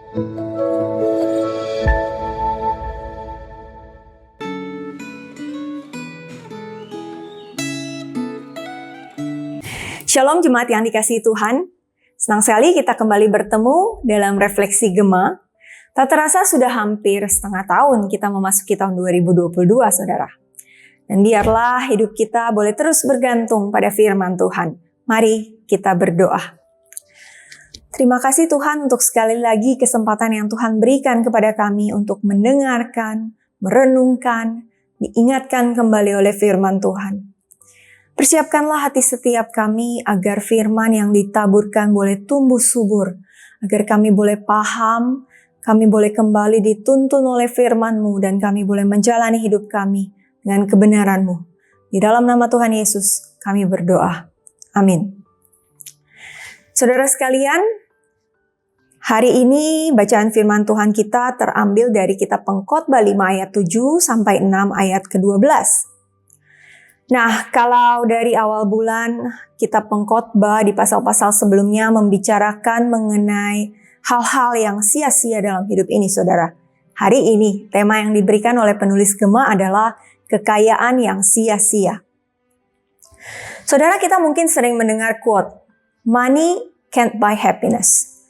Shalom jemaat yang dikasihi Tuhan. Senang sekali kita kembali bertemu dalam Refleksi Gema. Tak terasa sudah hampir setengah tahun kita memasuki tahun 2022, saudara. Dan biarlah hidup kita boleh terus bergantung pada firman Tuhan. Mari kita berdoa. Terima kasih Tuhan untuk sekali lagi kesempatan yang Tuhan berikan kepada kami untuk mendengarkan, merenungkan, diingatkan kembali oleh firman Tuhan. Persiapkanlah hati setiap kami agar firman yang ditaburkan boleh tumbuh subur, agar kami boleh paham, kami boleh kembali dituntun oleh firman-Mu, dan kami boleh menjalani hidup kami dengan kebenaran-Mu. Di dalam nama Tuhan Yesus kami berdoa. Amin. Saudara sekalian, hari ini bacaan firman Tuhan kita terambil dari kitab Pengkhotbah 5 ayat 7 sampai 6 ayat ke-12. Nah, kalau dari awal bulan kitab Pengkhotbah di pasal-pasal sebelumnya membicarakan mengenai hal-hal yang sia-sia dalam hidup ini, saudara. Hari ini tema yang diberikan oleh penulis Gema adalah kekayaan yang sia-sia. Saudara, kita mungkin sering mendengar quote, "Money can't buy happiness."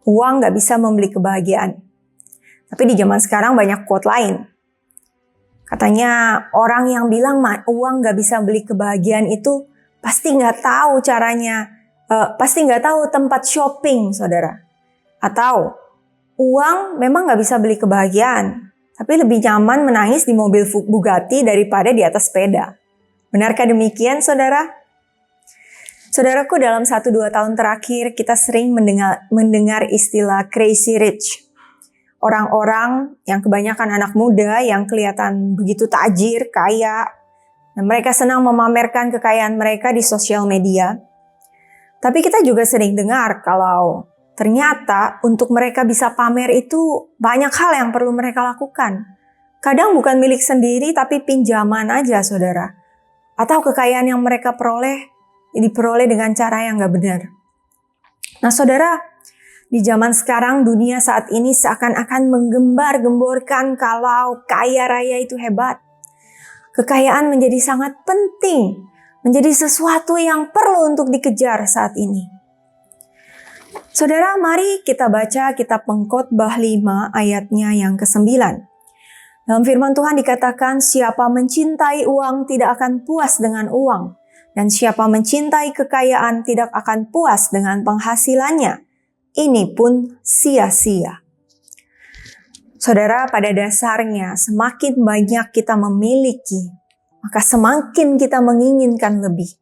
Uang gak bisa membeli kebahagiaan. Tapi di zaman sekarang banyak quote lain. Katanya orang yang bilang uang gak bisa beli kebahagiaan itu pasti gak tahu caranya, pasti gak tahu tempat shopping, saudara. Atau uang memang gak bisa beli kebahagiaan, tapi lebih nyaman menangis di mobil Bugatti daripada di atas sepeda. Benarkah demikian, saudara? Saudaraku, dalam 1-2 tahun terakhir kita sering mendengar istilah crazy rich. Orang-orang yang kebanyakan anak muda yang kelihatan begitu tajir, kaya, dan mereka senang memamerkan kekayaan mereka di sosial media. Tapi kita juga sering dengar kalau ternyata untuk mereka bisa pamer itu banyak hal yang perlu mereka lakukan. Kadang bukan milik sendiri tapi pinjaman aja, saudara. Atau kekayaan yang mereka diperoleh dengan cara yang gak benar. Nah, saudara, di zaman sekarang dunia saat ini seakan-akan menggembar-gemborkan kalau kaya raya itu hebat. Kekayaan menjadi sangat penting, menjadi sesuatu yang perlu untuk dikejar saat ini. Saudara, mari kita baca kitab Pengkhotbah 5 ayatnya yang ke-9. Dalam firman Tuhan dikatakan, siapa mencintai uang tidak akan puas dengan uang, dan siapa mencintai kekayaan tidak akan puas dengan penghasilannya. Ini pun sia-sia. Saudara, pada dasarnya semakin banyak kita memiliki, maka semakin kita menginginkan lebih.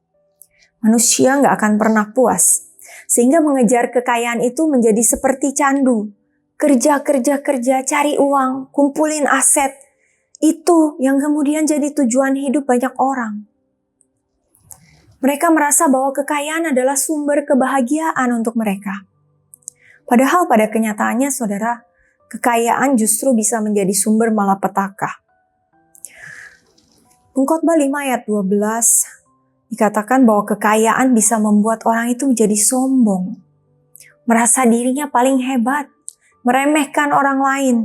Manusia nggak akan pernah puas, sehingga mengejar kekayaan itu menjadi seperti candu. Kerja, cari uang, kumpulin aset. Itu yang kemudian jadi tujuan hidup banyak orang. Mereka merasa bahwa kekayaan adalah sumber kebahagiaan untuk mereka. Padahal pada kenyataannya, saudara, kekayaan justru bisa menjadi sumber malapetaka. Pengkhotbah 5 ayat 12 dikatakan bahwa kekayaan bisa membuat orang itu menjadi sombong. Merasa dirinya paling hebat, meremehkan orang lain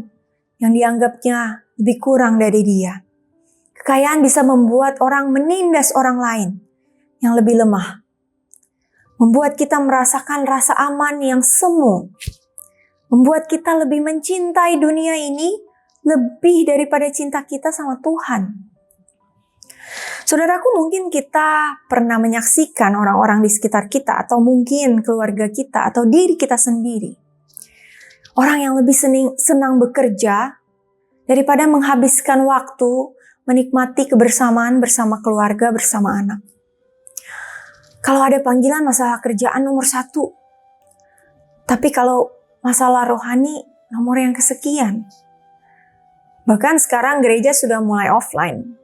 yang dianggapnya lebih kurang dari dia. Kekayaan bisa membuat orang menindas orang lain yang lebih lemah. Membuat kita merasakan rasa aman yang semu. Membuat kita lebih mencintai dunia ini lebih daripada cinta kita sama Tuhan. Saudaraku, mungkin kita pernah menyaksikan orang-orang di sekitar kita, atau mungkin keluarga kita, atau diri kita sendiri. Orang yang lebih senang bekerja daripada menghabiskan waktu menikmati kebersamaan bersama keluarga, bersama anak. Kalau ada panggilan masalah kerjaan nomor 1. Tapi kalau masalah rohani nomor yang kesekian. Bahkan sekarang gereja sudah mulai offline.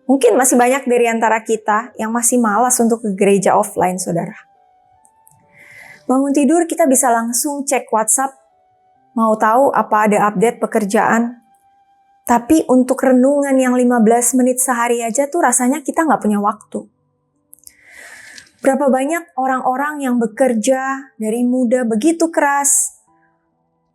Mungkin masih banyak dari antara kita yang masih malas untuk ke gereja offline, saudara. Bangun tidur kita bisa langsung cek WhatsApp. Mau tahu apa ada update pekerjaan. Tapi untuk renungan yang 15 menit sehari aja tuh rasanya kita nggak punya waktu. Berapa banyak orang-orang yang bekerja dari muda begitu keras,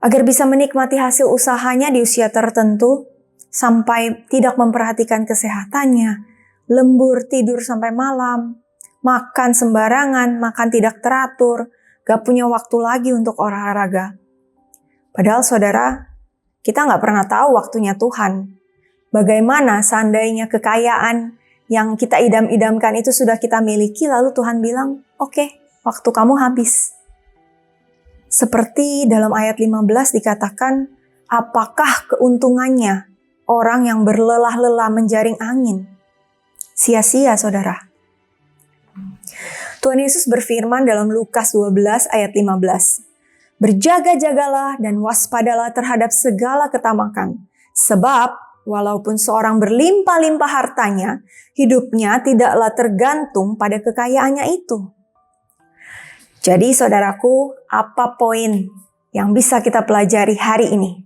agar bisa menikmati hasil usahanya di usia tertentu, sampai tidak memperhatikan kesehatannya, lembur tidur sampai malam, makan sembarangan, makan tidak teratur, gak punya waktu lagi untuk olahraga. Padahal saudara, kita gak pernah tahu waktunya Tuhan. Bagaimana seandainya kekayaan yang kita idam-idamkan itu sudah kita miliki, lalu Tuhan bilang, oke, waktu kamu habis. Seperti dalam ayat 15 dikatakan, apakah keuntungannya orang yang berlelah-lelah menjaring angin? Sia-sia, saudara. Tuhan Yesus berfirman dalam Lukas 12 ayat 15, berjaga-jagalah dan waspadalah terhadap segala ketamakan, sebab walaupun seorang berlimpah-limpah hartanya, hidupnya tidaklah tergantung pada kekayaannya itu. Jadi saudaraku, apa poin yang bisa kita pelajari hari ini?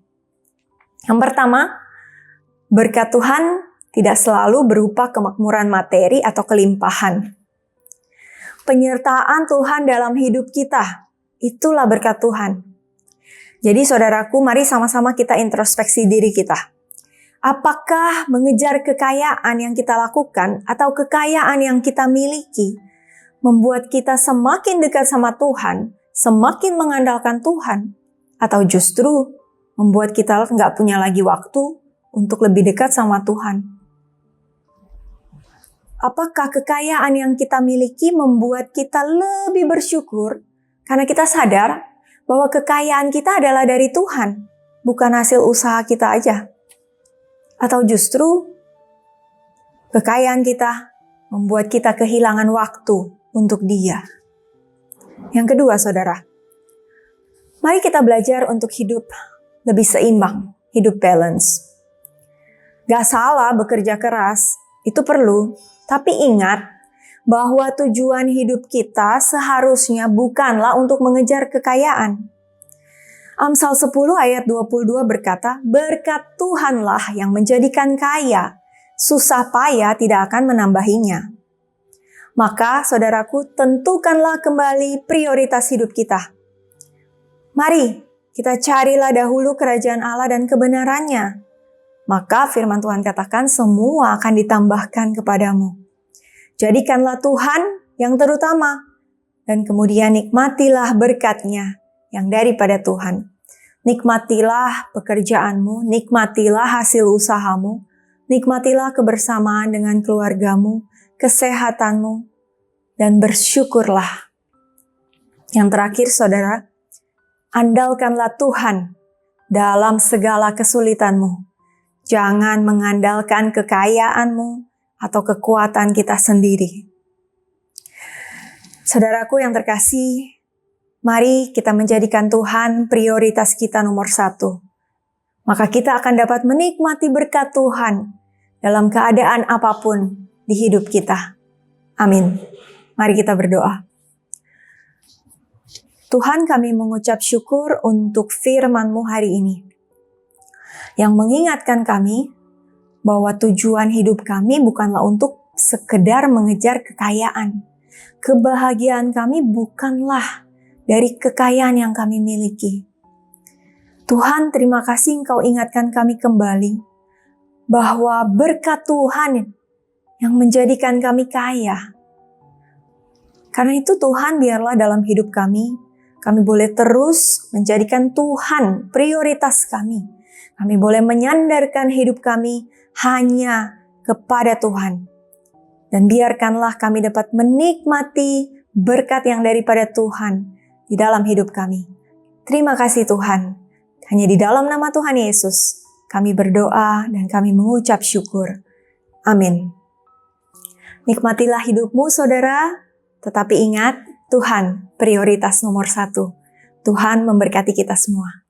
Yang pertama, berkat Tuhan tidak selalu berupa kemakmuran materi atau kelimpahan. Penyertaan Tuhan dalam hidup kita, itulah berkat Tuhan. Jadi saudaraku, mari sama-sama kita introspeksi diri kita. Apakah mengejar kekayaan yang kita lakukan atau kekayaan yang kita miliki membuat kita semakin dekat sama Tuhan, semakin mengandalkan Tuhan, atau justru membuat kita nggak punya lagi waktu untuk lebih dekat sama Tuhan? Apakah kekayaan yang kita miliki membuat kita lebih bersyukur karena kita sadar bahwa kekayaan kita adalah dari Tuhan, bukan hasil usaha kita aja? Atau justru kekayaan kita membuat kita kehilangan waktu untuk Dia? Yang kedua, saudara, mari kita belajar untuk hidup lebih seimbang, hidup balance. Gak salah bekerja keras, itu perlu, tapi ingat bahwa tujuan hidup kita seharusnya bukanlah untuk mengejar kekayaan. Amsal 10 ayat 22 berkata, berkat Tuhanlah yang menjadikan kaya, susah payah tidak akan menambahinya. Maka saudaraku, tentukanlah kembali prioritas hidup kita. Mari kita carilah dahulu kerajaan Allah dan kebenarannya. Maka firman Tuhan katakan semua akan ditambahkan kepadamu. Jadikanlah Tuhan yang terutama, dan kemudian nikmatilah berkat-Nya yang daripada Tuhan. Nikmatilah pekerjaanmu, nikmatilah hasil usahamu, nikmatilah kebersamaan dengan keluargamu, kesehatanmu, dan bersyukurlah. Yang terakhir, saudara, andalkanlah Tuhan dalam segala kesulitanmu. Jangan mengandalkan kekayaanmu atau kekuatan kita sendiri. Saudaraku yang terkasih, mari kita menjadikan Tuhan prioritas kita nomor 1. Maka kita akan dapat menikmati berkat Tuhan dalam keadaan apapun di hidup kita. Amin. Mari kita berdoa. Tuhan, kami mengucap syukur untuk firman-Mu hari ini, yang mengingatkan kami bahwa tujuan hidup kami bukanlah untuk sekedar mengejar kekayaan. Kebahagiaan kami bukanlah dari kekayaan yang kami miliki. Tuhan, terima kasih Engkau ingatkan kami kembali bahwa berkat Tuhan yang menjadikan kami kaya. Karena itu Tuhan, biarlah dalam hidup kami boleh terus menjadikan Tuhan prioritas kami. Kami boleh menyandarkan hidup kami hanya kepada Tuhan. Dan biarkanlah kami dapat menikmati berkat yang daripada Tuhan di dalam hidup kami. Terima kasih Tuhan. Hanya di dalam nama Tuhan Yesus kami berdoa dan kami mengucap syukur. Amin. Nikmatilah hidupmu saudara, tetapi ingat Tuhan prioritas nomor 1. Tuhan memberkati kita semua.